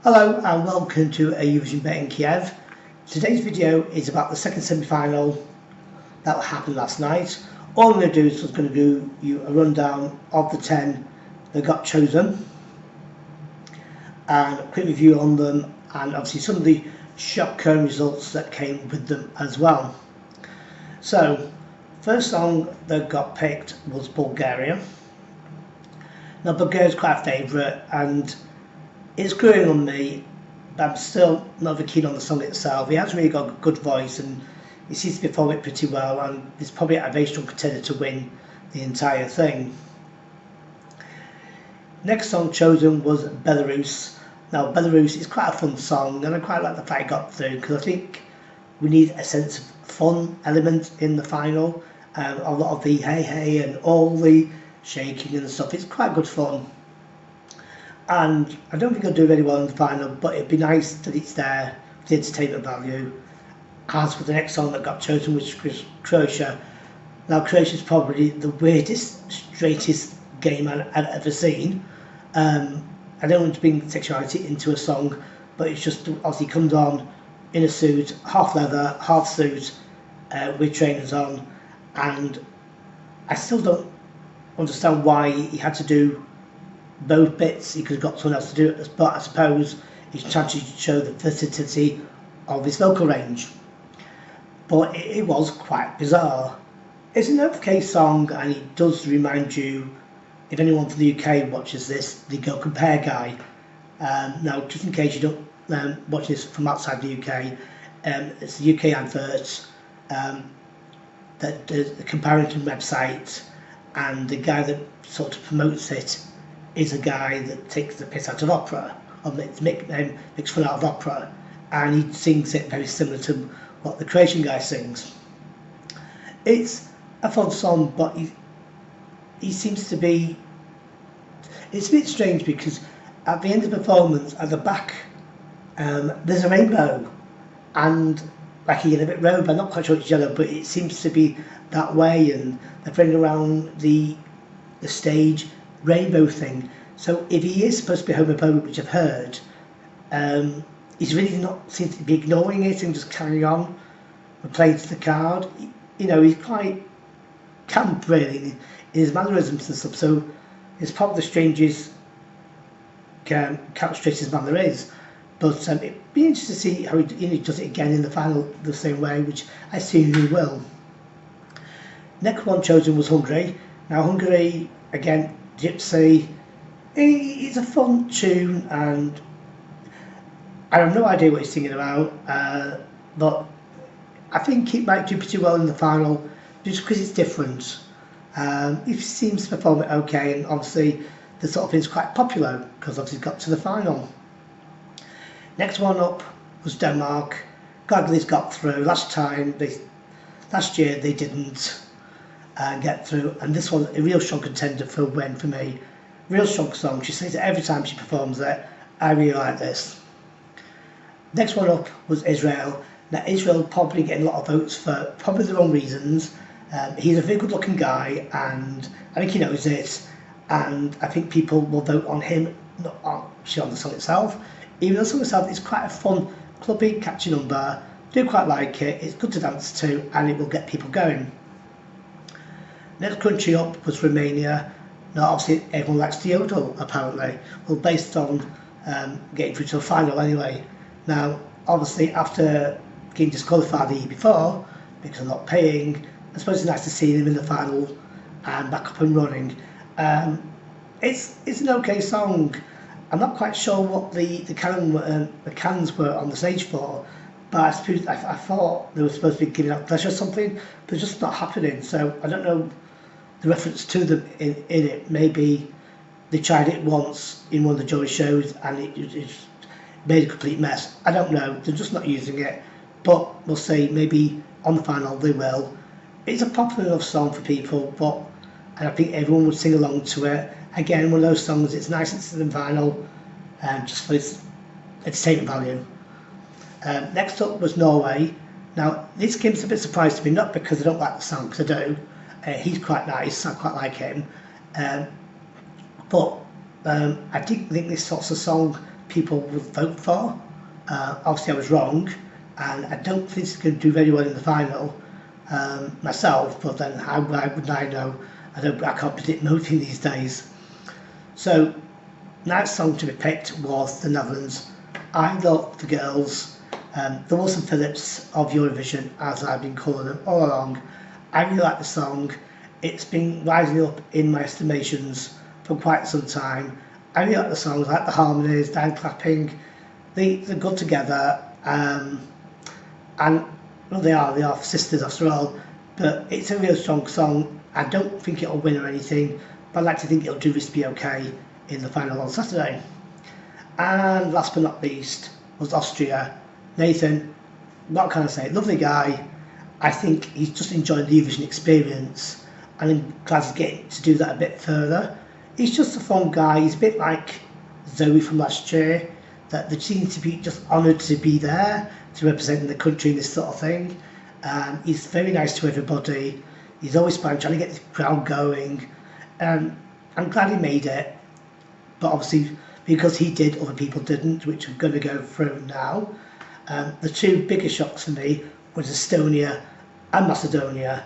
Hello and welcome to a Eurovision bet in Kyiv. Today's video is about the second semi-final that happened last night. All I'm going to do is just going to do you a rundown of the 10 that got chosen and a quick review on them, and obviously some of the shock results that came with them as well. So, first song that got picked was Bulgaria. Now Bulgaria is quite a favourite and it's growing on me, but I'm still not very keen on the song itself. He has really got a good voice and he seems to be performing it pretty well, and he's probably a very strong contender to win the entire thing. Next song chosen was Belarus. Now Belarus is quite a fun song and I quite like the fact it got through, because I think we need a sense of fun element in the final. A lot of the hey hey and all the shaking and stuff, it's quite good fun. And I don't think I'll do very well in the final, but it'd be nice that it's there for the entertainment value. As for the next song that got chosen, which was Croatia. Now Croatia's probably the weirdest, straightest game I've ever seen. I don't want to bring sexuality into a song, but it's just obviously comes on in a suit, half leather, half suit, with trainers on, and I still don't understand why he had to do both bits. He could have got someone else to do it, but I suppose he's trying to show the versatility of his vocal range. But it was quite bizarre. It's an okay song, and it does remind you, if anyone from the UK watches this, the Go Compare guy. Now, just in case you don't watch this from outside the UK, it's the UK adverts, the comparison website, and the guy that sort of promotes it is a guy that takes the piss out of opera, or makes fun out of opera, and he sings it very similar to what the Croatian guy sings. It's a fun song, but he seems to be, it's a bit strange because at the end of the performance, at the back, there's a rainbow, and like a yellow bit robe, I'm not quite sure it's yellow, but it seems to be that way, and they're putting around the stage rainbow thing. So if he is supposed to be homophobic, which I've heard, he's really not seems to be ignoring it and just carrying on and playing to the card. You know, he's quite camp really in his mannerisms and stuff, so it's probably the strangest straightest man there is. But it'd be interesting to see how he does it again in the final the same way, which I assume he will. Next one chosen was Hungary. Now Hungary, again, Gypsy, it's a fun tune, and I have no idea what he's singing about, but I think it might do pretty well in the final just because it's different. He seems to perform it okay, and obviously the sort of thing's quite popular because obviously got to the final. Next one up was Denmark. Gladly's got through. Last year they didn't get through, and this was a real strong contender for a win for me. Real strong song. She says it every time she performs it. I really like this. Next one up was Israel. Now Israel probably getting a lot of votes for probably the wrong reasons. He's a very good looking guy and I think he knows it, and I think people will vote on him, not on the song itself. Even though the song itself is quite a fun, clubby, catchy number. Do quite like it. It's good to dance to and it will get people going. Next country up was Romania. Now obviously everyone likes the yodel apparently. Well, based on getting through to the final anyway. Now obviously after getting disqualified the year before because of not paying, I suppose it's nice to see them in the final and back up and running. It's an okay song. I'm not quite sure what the cans were on the stage for, but I suppose I thought they were supposed to be giving out flesh or something, but it's just not happening. So I don't know the reference to them in it. Maybe they tried it once in one of the jury shows and it made a complete mess. I don't know. They're just not using it, but we'll see. Maybe on the final they will. It's a popular enough song for people, and I think everyone would sing along to it. Again, one of those songs, it's nice it's in the final, just for its entertainment value. Next up was Norway. Now, this game's a bit surprised to me, not because I don't like the song, because I do. He's quite nice, I quite like him. But I didn't think this sort of song people would vote for. Obviously I was wrong, and I don't think it's going to do very well in the final myself, but then how would I know? I can't predict nothing these days. So next song to be picked was the Netherlands. I thought the girls, the Wilson Phillips of Eurovision, as I've been calling them all along, I really like the song. It's been rising up in my estimations for quite some time. I really like the songs, I like the harmonies, the hand clapping, they're good together, and well, they are sisters after all, but it's a real strong song. I don't think it'll win or anything, but I'd like to think it'll do this to be okay in the final on Saturday. And last but not least was Austria. Nathan, what can I say? Lovely guy. I think he's just enjoying the Eurovision experience, and I'm glad he's getting to do that a bit further. He's just a fun guy. He's a bit like Zoe from last year, that they seem to be just honoured to be there, to represent the country in this sort of thing. He's very nice to everybody. He's always trying to get the crowd going. I'm glad he made it, but obviously because he did, other people didn't, which I'm going to go through now. The two biggest shocks for me was Estonia and Macedonia.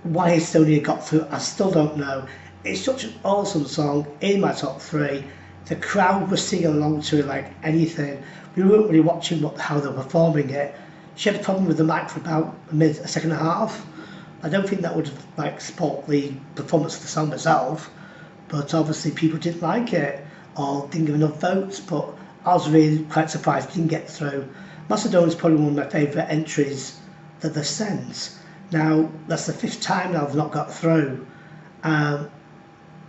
Why Estonia got through, I still don't know. It's such an awesome song, in my top three. The crowd was singing along to it like anything. We weren't really watching how they were performing it. She had a problem with the mic for about a second and a half. I don't think that would have spoilt the performance of the song itself, but obviously people didn't like it or didn't give enough votes. But I was really quite surprised it didn't get through. Macedonia is probably one of my favourite entries that they've sent. Now that's the 5th time now they've not got through.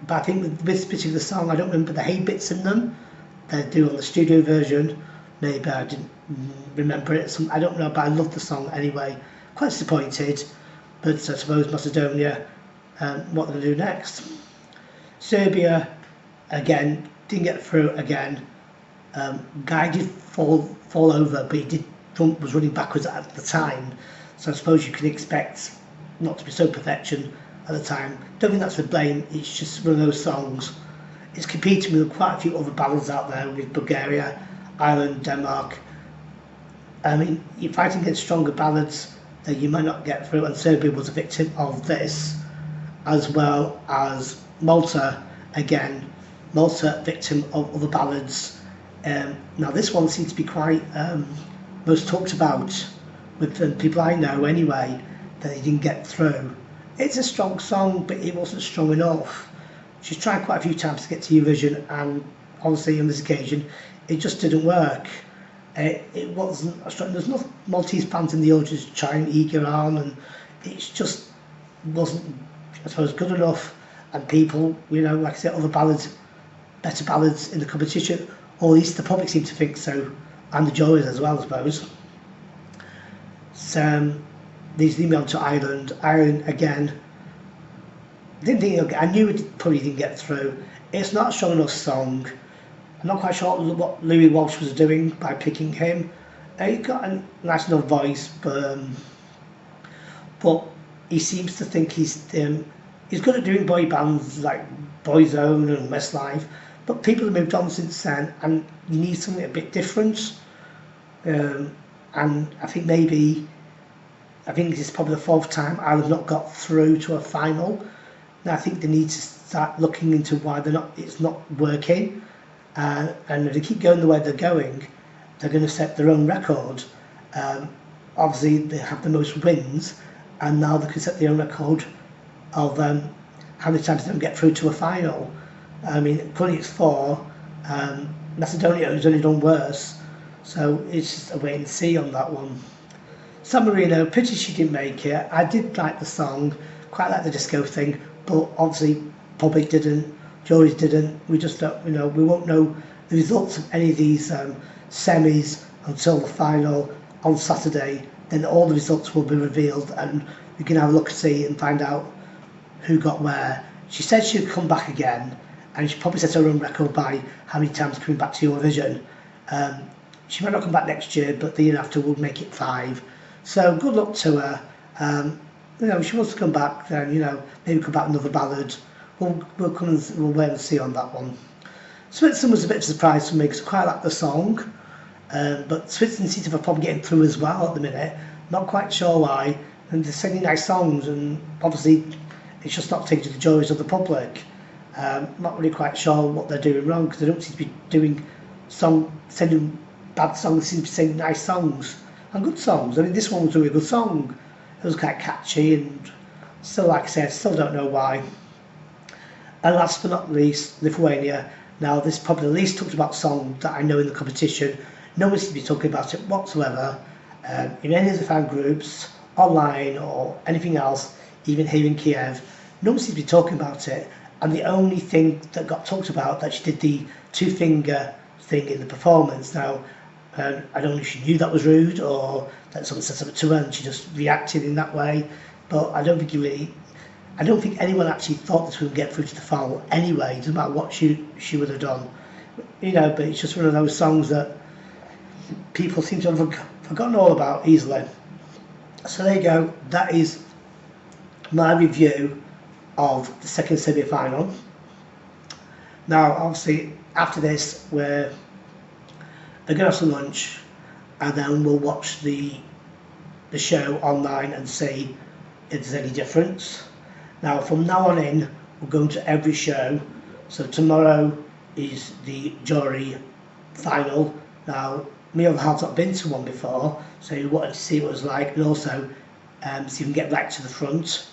But I think with this particular song, I don't remember the hey bits in them. They do on the studio version. Maybe I didn't remember it. I don't know, but I love the song anyway. Quite disappointed, but I suppose Macedonia, what they're going to do next. Serbia, again, didn't get through again. Guy did fall over, but was running backwards at the time. So I suppose you can expect not to be so perfection at the time. Don't think that's the blame, it's just one of those songs. It's competing with quite a few other ballads out there with Bulgaria, Ireland, Denmark. I mean, you're fighting against stronger ballads that you might not get through, and Serbia was a victim of this, as well as Malta, again. Malta, victim of other ballads. Now this one seems to be quite most talked about with people I know anyway, that he didn't get through. It's a strong song, but it wasn't strong enough. She's tried quite a few times to get to Eurovision, and obviously on this occasion it just didn't work. It wasn't strong. There's no Maltese fans in the audience trying eager on, and it just wasn't, I suppose, good enough. And people, like I said, other ballads, better ballads in the competition, or at least the public seemed to think so, and the jurors as well, I suppose. So these lead me on to Ireland. Ireland again. Didn't think I knew it probably didn't get through. It's not a strong enough song. I'm not quite sure what Louis Walsh was doing by picking him. He got a nice enough voice, but he seems to think he's good at doing boy bands like Boyzone and Westlife, but people have moved on since then, and you need something a bit different. And I think this is probably the 4th time Ireland not got through to a final. Now I think they need to start looking into why it's not working. And if they keep going the way they're going, they're going to set their own record. Obviously they have the most wins, and now they can set their own record of how many times they don't get through to a final. I mean, currently it's 4. Macedonia has only done worse, so it's just a wait and see on that one. San Marino, pity she didn't make it. I did like the song, quite like the disco thing, but obviously public didn't, juries didn't. We just don't, we won't know the results of any of these semis until the final on Saturday. Then all the results will be revealed, and we can have a look and see and find out who got where. She said she'd come back again, and she probably set her own record by how many times coming back to Eurovision. She might not come back next year, but the year after we'll make it 5. So good luck to her. If she wants to come back, then maybe come back with another ballad. We'll wait and see on that one. Switzerland was a bit of a surprise for me because I quite like the song, but Switzerland seems to have a problem getting through as well at the minute. Not quite sure why, and they're singing nice songs, and obviously it's just not taking to the joys of the public. Not really quite sure what they're doing wrong, because they don't seem to be sending bad songs, they seem to be singing nice songs and good songs. I mean, this one was a really good song. It was quite catchy, and still, like I said, I still don't know why. And last but not least, Lithuania. Now, this is probably the least talked about song that I know in the competition. No one seems to be talking about it whatsoever. In any of the fan groups, online or anything else, even here in Kyiv, no one seems to be talking about it. And the only thing that got talked about, that she did the two-finger thing in the performance. Now, I don't know if she knew that was rude or that someone said something to her and she just reacted in that way. But I don't think anyone actually thought this would get through to the final anyway, doesn't matter what she would have done. You know, but it's just one of those songs that people seem to have forgotten all about easily. So there you go, that is my review of the second semi-final. Now, obviously, after this, we're going to have some lunch, and then we'll watch the show online and see if there's any difference. Now, from now on in, we're going to every show. So tomorrow is the jury final. Now, me and Hal's not been to one before, so we wanted to see what it was like, and also so you can get right to the front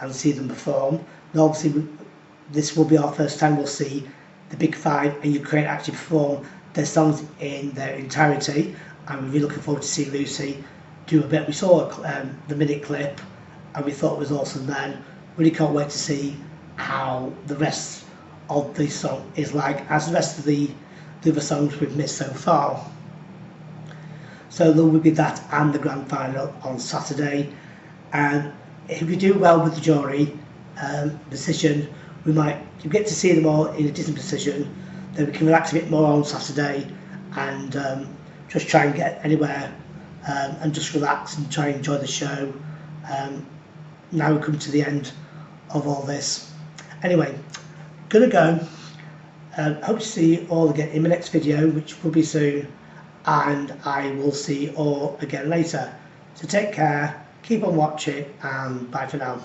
and see them perform. And obviously, this will be our first time we'll see the Big Five and Ukraine actually perform their songs in their entirety. And we're really looking forward to seeing Lucy do a bit. We saw the minute clip, and we thought it was awesome then. Really can't wait to see how the rest of the song is like, as the rest of the other songs we've missed so far. So there will be that and the grand final on Saturday. And if we do well with the jury decision, we get to see them all in a different position. Then we can relax a bit more on Saturday and just try and get anywhere and just relax and try and enjoy the show. Now we come to the end of all this. Anyway, gonna go. Hope to see you all again in my next video, which will be soon, and I will see you all again later. So take care, keep on watching, and bye for now.